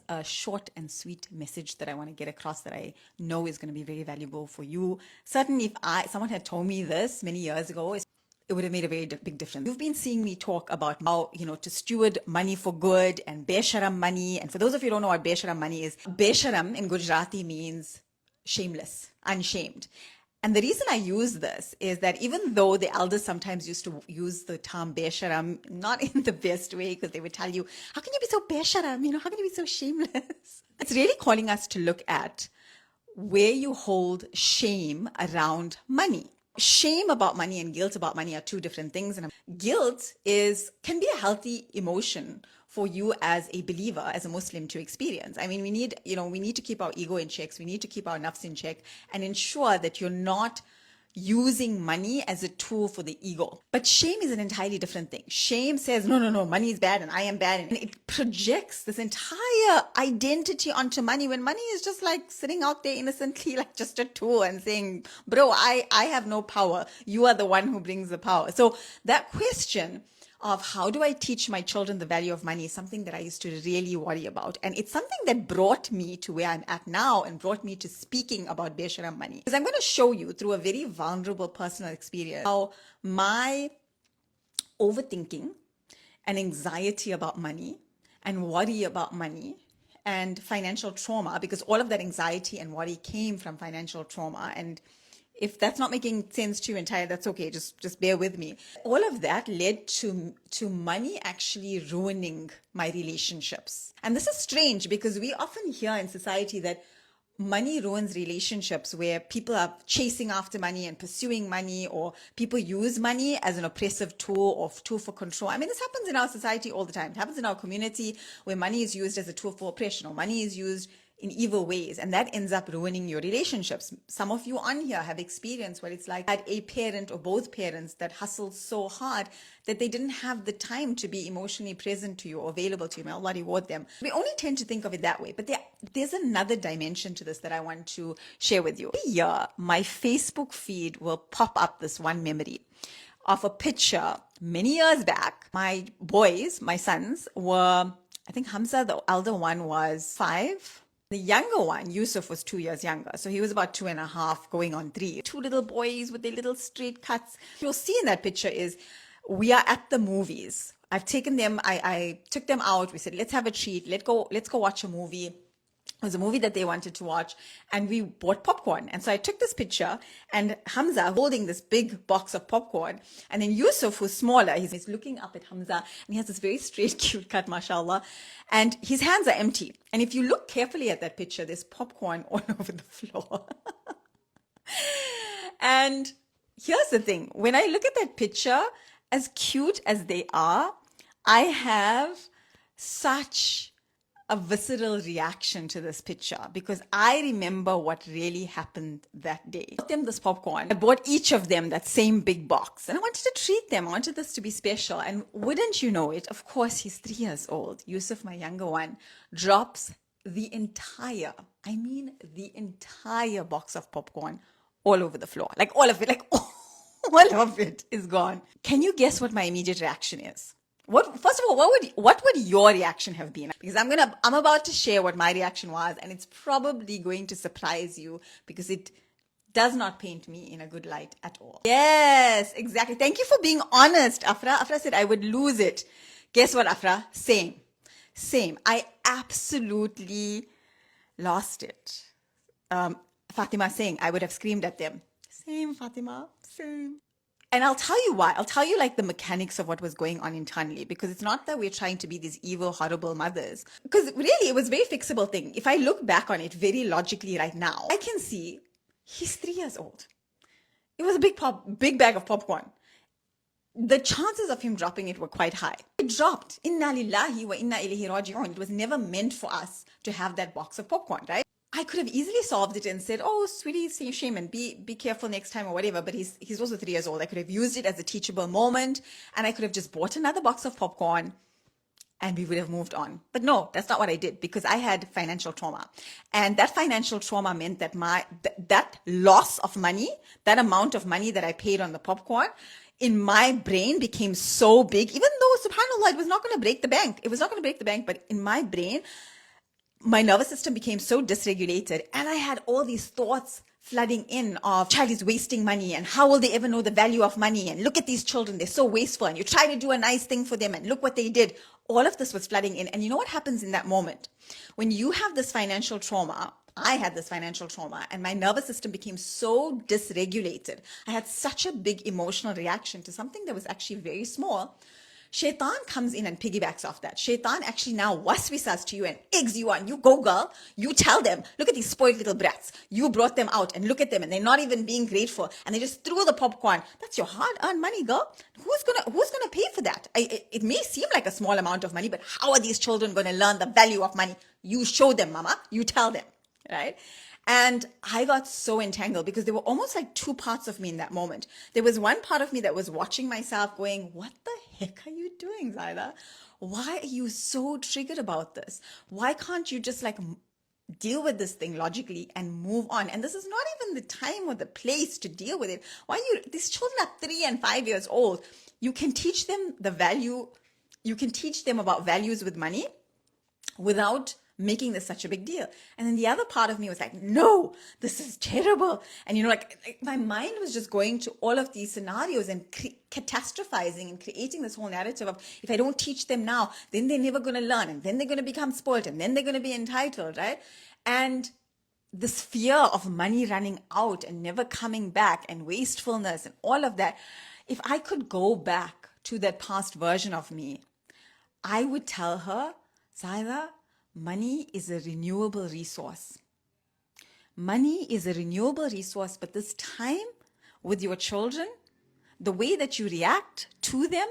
have a short and sweet message that I want to get across that I know is going to be very valuable for you. Certainly, if someone had told me this many years ago, it would have made a very big difference. You've been seeing me talk about how, to steward money for good and besharam money. And for those of you who don't know what besharam money is, besharam in Gujarati means shameless, unshamed. And the reason I use this is that even though the elders sometimes used to use the term besharam, not in the best way, because they would tell you, how can you be so besharam? How can you be so shameless? It's really calling us to look at where you hold shame around money. Shame about money and guilt about money are two different things. And guilt can be a healthy emotion for you as a believer, as a Muslim, to experience. I mean, we need to keep our ego in check. We need to keep our nafs in check and ensure that you're not using money as a tool for the ego. But shame is an entirely different thing. Shame says, no, money is bad and I am bad. And it projects this entire identity onto money when money is just like sitting out there innocently, like just a tool and saying, bro, I have no power. You are the one who brings the power. So that question of how do I teach my children the value of money is something that I used to really worry about. And it's something that brought me to where I'm at now and brought me to speaking about besharam money. Because I'm going to show you through a very vulnerable personal experience how my overthinking and anxiety about money and worry about money and financial trauma, because all of that anxiety and worry came from financial trauma. And if that's not making sense to you entirely, that's okay. Just bear with me. All of that led to money actually ruining my relationships. And this is strange because we often hear in society that money ruins relationships, where people are chasing after money and pursuing money, or people use money as an oppressive tool or tool for control. I mean, this happens in our society all the time. It happens in our community where money is used as a tool for oppression, or money is used in evil ways, and that ends up ruining your relationships. Some of you on here have experienced what it's like at a parent or both parents that hustled so hard that they didn't have the time to be emotionally present to you or available to you. May Allah reward them. We only tend to think of it that way, but there's another dimension to this that I want to share with you. Every year, my Facebook feed will pop up this one memory of a picture many years back. My boys, my sons, were, I think Hamza, the elder one, was 5. The younger one, Yusuf, was 2 years younger. So he was about 2.5 going on 3. 2 little boys with their little straight cuts. You'll see in that picture is we are at the movies. I've taken them, I took them out. We said, let's have a treat. Let's go watch a movie. It was a movie that they wanted to watch, and we bought popcorn. And so I took this picture, and Hamza holding this big box of popcorn, and then Yusuf, who's smaller, he's looking up at Hamza, and he has this very straight, cute cut, mashallah, and his hands are empty. And if you look carefully at that picture, there's popcorn all over the floor. And here's the thing. When I look at that picture, as cute as they are, I have such a visceral reaction to this picture because I remember what really happened that day. I bought them this popcorn. I bought each of them that same big box, and I wanted to treat them. I wanted this to be special. And wouldn't you know it, of course, he's 3 years old. Yusuf, my younger one, drops the entire box of popcorn all over the floor. Like all of it, all of it is gone. Can you guess what my immediate reaction is? First of all, what would your reaction have been? Because I'm about to share what my reaction was, and it's probably going to surprise you because it does not paint me in a good light at all. Yes, exactly. Thank you for being honest, Afra. Afra said I would lose it. Guess what, Afra? Same. I absolutely lost it. Fatima saying I would have screamed at them. Same, Fatima. Same. And I'll tell you why. I'll tell you the mechanics of what was going on internally, because it's not that we're trying to be these evil, horrible mothers. Because really, it was a very fixable thing. If I look back on it very logically right now, I can see he's 3 years old. It was a big bag of popcorn. The chances of him dropping it were quite high. It dropped. Inna lillahi wa inna ilayhi raji'un. It was never meant for us to have that box of popcorn, right? I could have easily solved it and said, oh, sweetie, see shame and be careful next time or whatever. But he's also 3 years old. I could have used it as a teachable moment, and I could have just bought another box of popcorn and we would have moved on. But no, that's not what I did, because I had financial trauma. And that financial trauma meant that that loss of money, that amount of money that I paid on the popcorn, in my brain became so big, even though, subhanAllah, it was not going to break the bank. It was not going to break the bank, but in my brain, my nervous system became so dysregulated, and I had all these thoughts flooding in of child is wasting money and how will they ever know the value of money, and look at these children, they're so wasteful, and you try to do a nice thing for them and look what they did. All of this was flooding in. And you know what happens in that moment? When you have this financial trauma, I had this financial trauma and my nervous system became so dysregulated. I had such a big emotional reaction to something that was actually very small. Shaitan comes in and piggybacks off that. Shaitan actually now waswisas to you and eggs you on. You go, girl. You tell them, look at these spoiled little brats. You brought them out and look at them and they're not even being grateful. And they just threw the popcorn. That's your hard-earned money, girl. Who's gonna pay for that? It may seem like a small amount of money, but how are these children going to learn the value of money? You show them, mama. You tell them, right? And I got so entangled because there were almost like two parts of me in that moment. There was one part of me that was watching myself going, what the heck are you doing, Zaahida? Why are you so triggered about this? Why can't you just like deal with this thing logically and move on? And this is not even the time or the place to deal with it. These children are 3 and 5 years old. You can teach them the value. You can teach them about values with money without making this such a big deal. And then the other part of me was like, no, this is terrible. And like my mind was just going to all of these scenarios and catastrophizing and creating this whole narrative of, if I don't teach them now, then they're never going to learn, and then they're going to become spoiled, and then they're going to be entitled, right? And this fear of money running out and never coming back and wastefulness and all of that, if I could go back to that past version of me, I would tell her, Zaahida, money is a renewable resource. Money is a renewable resource, but this time with your children, the way that you react to them,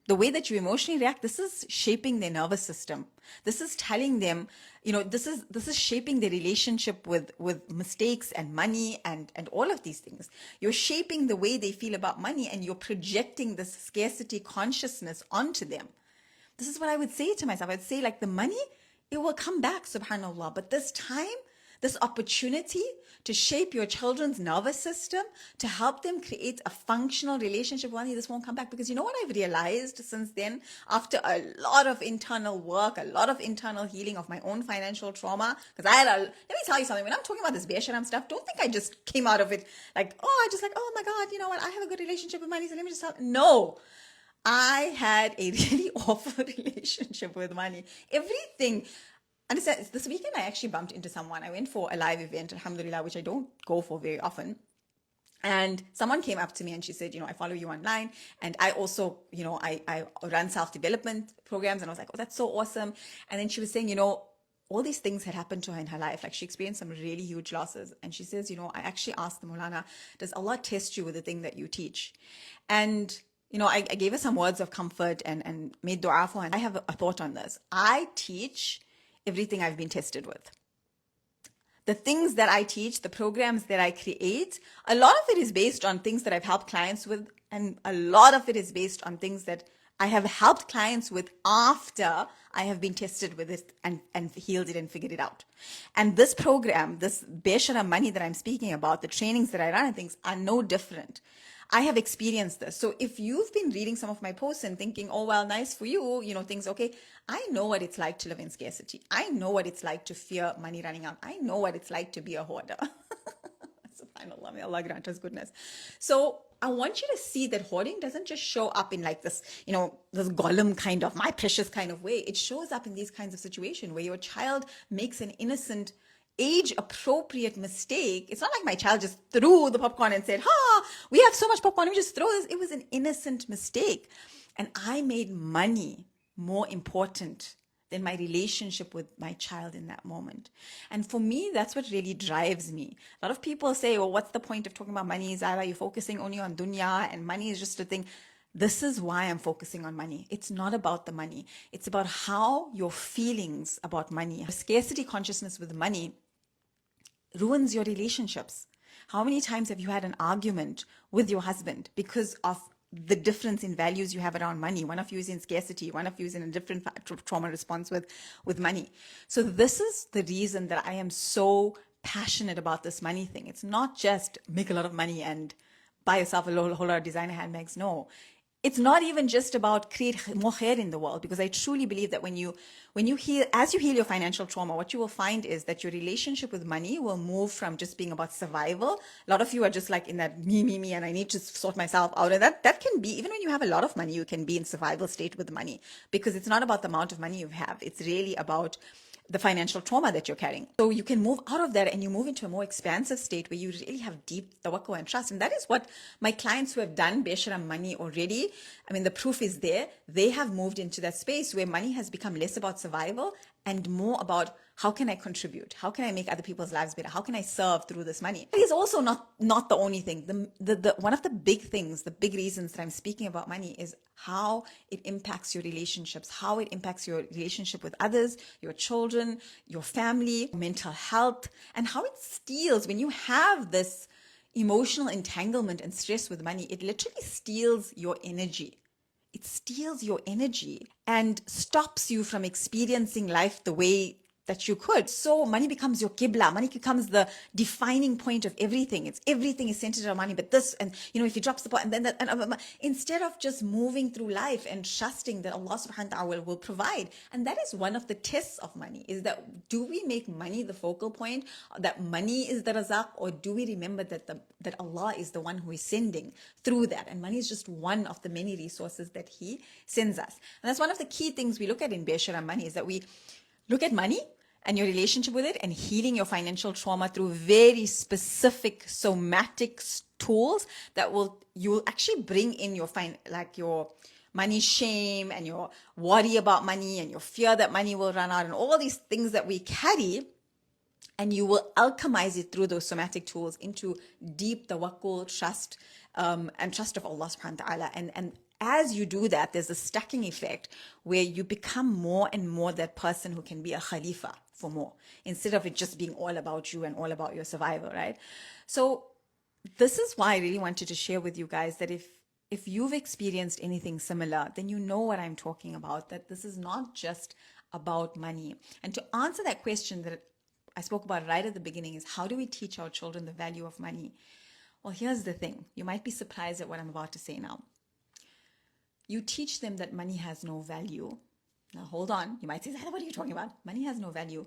the way that you emotionally react, this is shaping their nervous system. This is telling them, this is shaping their relationship with mistakes and money and all of these things. You're shaping the way they feel about money, and you're projecting this scarcity consciousness onto them. This is what I would say to myself. I'd say, like, the money, it will come back, subhanAllah. But this time, this opportunity to shape your children's nervous system, to help them create a functional relationship with money, this won't come back. Because you know what I've realized since then, after a lot of internal work, a lot of internal healing of my own financial trauma, because let me tell you something, when I'm talking about this Be'asharam stuff, don't think I just came out of it like, oh my God, you know what, I have a good relationship with money, so let me just help. No. I had a really awful relationship with money. Everything. Understand, this weekend I actually bumped into someone. I went for a live event, alhamdulillah, which I don't go for very often. And someone came up to me and she said, I follow you online. And I also, I run self-development programs. And I was like, oh, that's so awesome. And then she was saying, all these things had happened to her in her life. Like, she experienced some really huge losses. And she says, I actually asked the Maulana, does Allah test you with the thing that you teach? And I gave her some words of comfort and made dua for her. And I have a thought on this. I teach everything I've been tested with. The things that I teach, the programs that I create, a lot of it is based on things that I've helped clients with. And a lot of it is based on things that I have helped clients with after I have been tested with it and healed it and figured it out. And this program, this Be'asharam money that I'm speaking about, the trainings that I run and things are no different. I have experienced this. So if you've been reading some of my posts and thinking, oh, well, nice for you, things, okay, I know what it's like to live in scarcity. I know what it's like to fear money running out. I know what it's like to be a hoarder. SubhanAllah, may Allah grant us goodness. So I want you to see that hoarding doesn't just show up in like this, this golem kind of, my precious kind of way. It shows up in these kinds of situations where your child makes an innocent, age-appropriate mistake. It's not like my child just threw the popcorn and said, we have so much popcorn, let me just throw this. It was an innocent mistake. And I made money more important than my relationship with my child in that moment. And for me, that's what really drives me. A lot of people say, well, what's the point of talking about money, Zaahida? You're focusing only on dunya and money is just a thing. This is why I'm focusing on money. It's not about the money. It's about how your feelings about money, scarcity consciousness with money, ruins your relationships. How many times have you had an argument with your husband because of the difference in values you have around money? One of you is in scarcity, one of you is in a different trauma response with money. So this is the reason that I am so passionate about this money thing. It's not just make a lot of money and buy yourself a whole lot of designer handbags. No. It's not even just about create more khair in the world, because I truly believe that when you When you heal, as you heal your financial trauma, what you will find is that your relationship with money will move from just being about survival. A lot of you are just like in that me, and I need to sort myself out. And that can be, even when you have a lot of money, you can be in survival state with money, because it's not about the amount of money you have. It's really about the financial trauma that you're carrying. So you can move out of that and you move into a more expansive state where you really have deep tawakkul and trust. And that is what my clients who have done Beshara money already, I mean, the proof is there. They have moved into that space where money has become less about survival and more about how can I contribute? How can I make other people's lives better? How can I serve through this money? It is also not the only thing. The one of the big things, the big reasons that I'm speaking about money is how it impacts your relationships, how it impacts your relationship with others, your children, your family, mental health, and how it steals when you have this emotional entanglement and stress with money. It literally steals your energy. It steals your energy and stops you from experiencing life the way that you could. So money becomes your qibla. Money becomes the defining point of everything. Everything is centered on money. But this, and if he drops the pot, and then that, and instead of just moving through life and trusting that Allah subhanahu wa ta'ala will provide. And that is one of the tests of money, is that do we make money the focal point, that money is the razaq, or do we remember that Allah is the one who is sending through that, and money is just one of the many resources that He sends us. And that's one of the key things we look at in Beshara money, is that we look at money and your relationship with it and healing your financial trauma through very specific somatic tools that you will actually bring in your your money shame and your worry about money and your fear that money will run out and all these things that we carry, and you will alchemize it through those somatic tools into deep tawakkul, trust, and trust of Allah subhanahu wa ta'ala. And as you do that, there's a stacking effect where you become more and more that person who can be a khalifa for more, instead of it just being all about you and all about your survival, right? So this is why I really wanted to share with you guys that if you've experienced anything similar, then you know what I'm talking about, that this is not just about money. And to answer that question that I spoke about right at the beginning, is how do we teach our children the value of money? Well, here's the thing. You might be surprised at what I'm about to say now. You teach them that money has no value. Now, hold on. You might say, Zaahida, what are you talking about? Money has no value.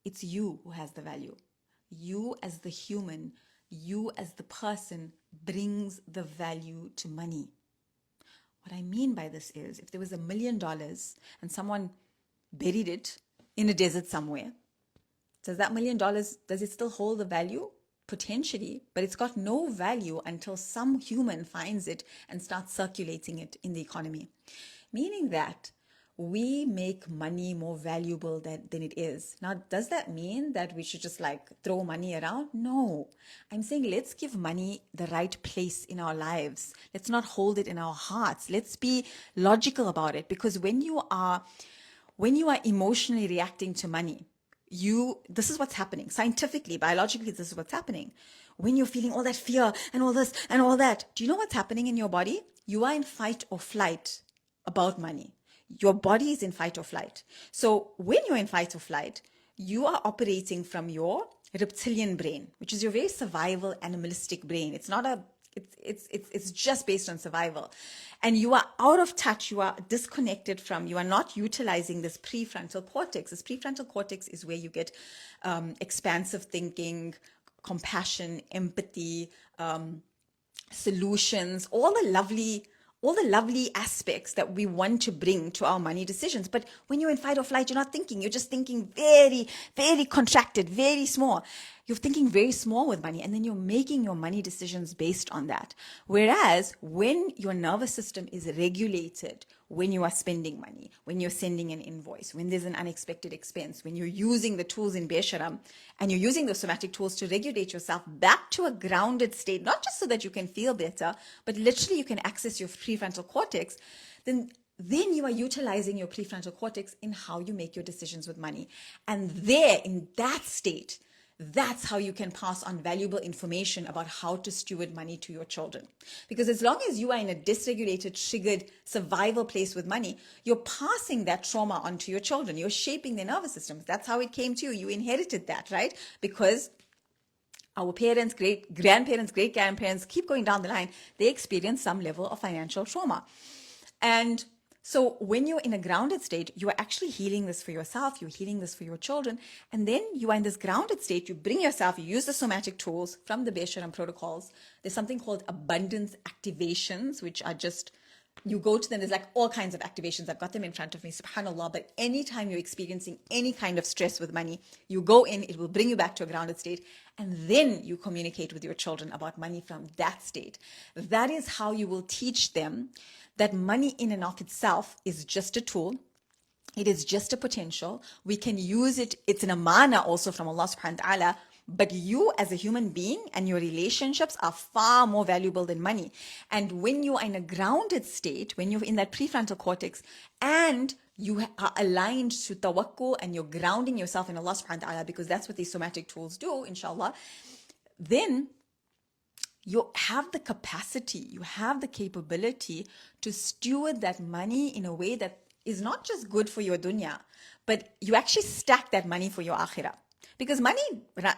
It's you who has the value. You as the human, you as the person brings the value to money. What I mean by this is, if there was $1 million and someone buried it in a desert somewhere, does that $1 million, does it still hold the value? Potentially, but it's got no value until some human finds it and starts circulating it in the economy. Meaning that we make money more valuable than it is. Now, does that mean that we should just throw money around? No. I'm saying let's give money the right place in our lives. Let's not hold it in our hearts. Let's be logical about it, because when you are emotionally reacting to money, this is what's happening. Scientifically, biologically, this is what's happening. When you're feeling all that fear and all this and all that, do you know what's happening in your body? You are in fight or flight about money. Your body is in fight or flight. So when you're in fight or flight, you are operating from your reptilian brain, which is your very survival animalistic brain. It's just based on survival. And you are out of touch, you are disconnected from, you are not utilizing this prefrontal cortex. This prefrontal cortex is where you get expansive thinking, compassion, empathy, solutions, all the lovely aspects that we want to bring to our money decisions. But when you're in fight or flight, you're not thinking. You're just thinking very, very contracted, very small. You're thinking very small with money, and then you're making your money decisions based on that. Whereas when your nervous system is regulated, when you are spending money, when you're sending an invoice, when there's an unexpected expense, when you're using the tools in Besharam and you're using those somatic tools to regulate yourself back to a grounded state, not just so that you can feel better, but literally you can access your prefrontal cortex, then you are utilizing your prefrontal cortex in how you make your decisions with money. And there, in that state, that's how you can pass on valuable information about how to steward money to your children. Because as long as you are in a dysregulated, triggered survival place with money, you're passing that trauma onto your children. You're shaping their nervous systems. That's how it came to you. You inherited that, right? Because our parents, great-grandparents, great-grandparents, keep going down the line, they experience some level of financial trauma. And So when you're in a grounded state, you are actually healing this for yourself, you're healing this for your children, and then you are in this grounded state, you bring yourself, you use the somatic tools from the Besharam protocols. There's something called abundance activations, which are just, you go to them, there's like all kinds of activations. I've got them in front of me, subhanAllah, but anytime you're experiencing any kind of stress with money, you go in, it will bring you back to a grounded state, and then you communicate with your children about money from that state. That is how you will teach them that money in and of itself is just a tool. It is just a potential. We can use it. It's an amana also from Allah subhanahu wa ta'ala. But you as a human being and your relationships are far more valuable than money. And when you are in a grounded state, when you're in that prefrontal cortex and you are aligned to tawakkul and you're grounding yourself in Allah subhanahu wa ta'ala, because that's what these somatic tools do, inshallah, then you have the capacity, you have the capability to steward that money in a way that is not just good for your dunya, but you actually stack that money for your akhirah. Because money,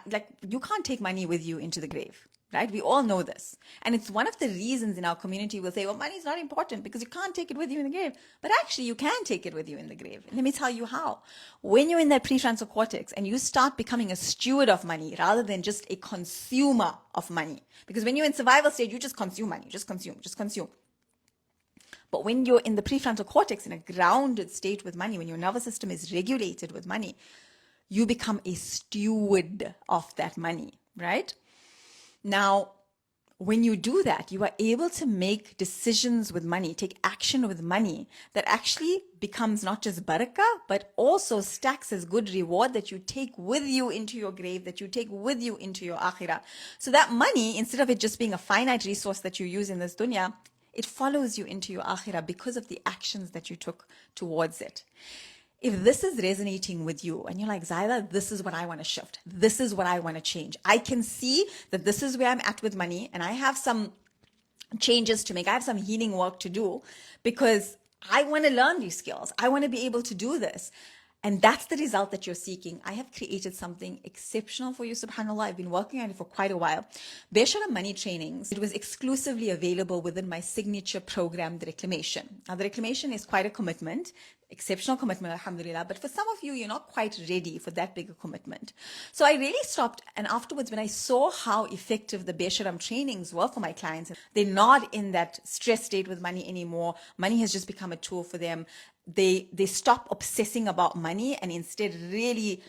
like, you can't take money with you into the grave, right? We all know this. And it's one of the reasons in our community we'll say, well, money is not important because you can't take it with you in the grave. But actually, you can take it with you in the grave. And let me tell you how. When you're in that prefrontal cortex and you start becoming a steward of money rather than just a consumer of money. Because when you're in survival state, you just consume money, just consume. But when you're in the prefrontal cortex in a grounded state with money, when your nervous system is regulated with money, you become a steward of that money, right? Now, when you do that, you are able to make decisions with money, take action with money that actually becomes not just barakah, but also stacks as good reward that you take with you into your grave, that you take with you into your akhirah. So that money, instead of it just being a finite resource that you use in this dunya, it follows you into your akhirah because of the actions that you took towards it. If this is resonating with you and you're like, Zaahida, this is what I want to shift. This is what I want to change. I can see that this is where I'm at with money and I have some changes to make. I have some healing work to do because I want to learn these skills. I want to be able to do this. And that's the result that you're seeking. I have created something exceptional for you, subhanAllah. I've been working on it for quite a while. Besharam Money Trainings, it was exclusively available within my signature program, the Reclamation. Now, the Reclamation is quite a commitment, exceptional commitment, alhamdulillah. But for some of you, you're not quite ready for that big a commitment. So I really stopped. And afterwards, when I saw how effective the Besharam trainings were for my clients, they're not in that stress state with money anymore. Money has just become a tool for them. They stop obsessing about money and instead really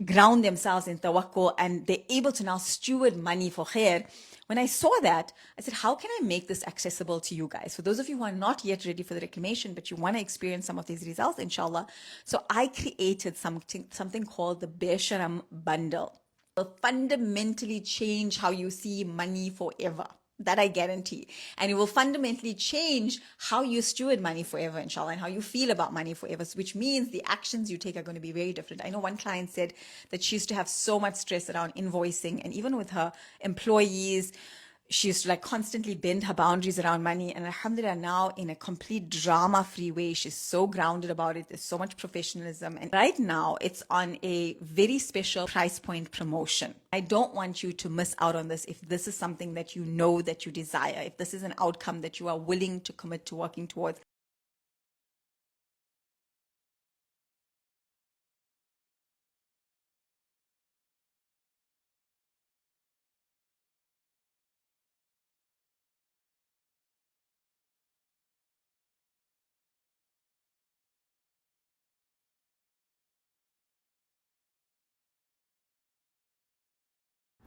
ground themselves in tawakkul, and they're able to now steward money for khair. When I saw that, I said, how can I make this accessible to you guys? For those of you who are not yet ready for the Reclamation, but you want to experience some of these results, inshallah. So I created something called the Besharam Bundle. It will fundamentally change how you see money forever. That I guarantee. And it will fundamentally change how you steward money forever, inshallah, and how you feel about money forever, which means the actions you take are going to be very different. I know one client said that she used to have so much stress around invoicing, and even with her employees, she used to like constantly bend her boundaries around money. And alhamdulillah, now in a complete drama-free way, she's so grounded about it. There's so much professionalism. And right now, it's on a very special price point promotion. I don't want you to miss out on this if this is something that you know that you desire, if this is an outcome that you are willing to commit to working towards.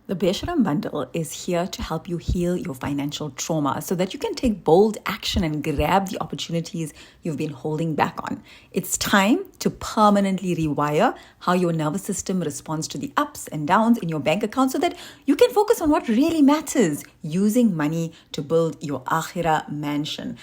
The Besharam Bundle is here to help you heal your financial trauma so that you can take bold action and grab the opportunities you've been holding back on. It's time to permanently rewire how your nervous system responds to the ups and downs in your bank account so that you can focus on what really matters, using money to build your akhirah mansion.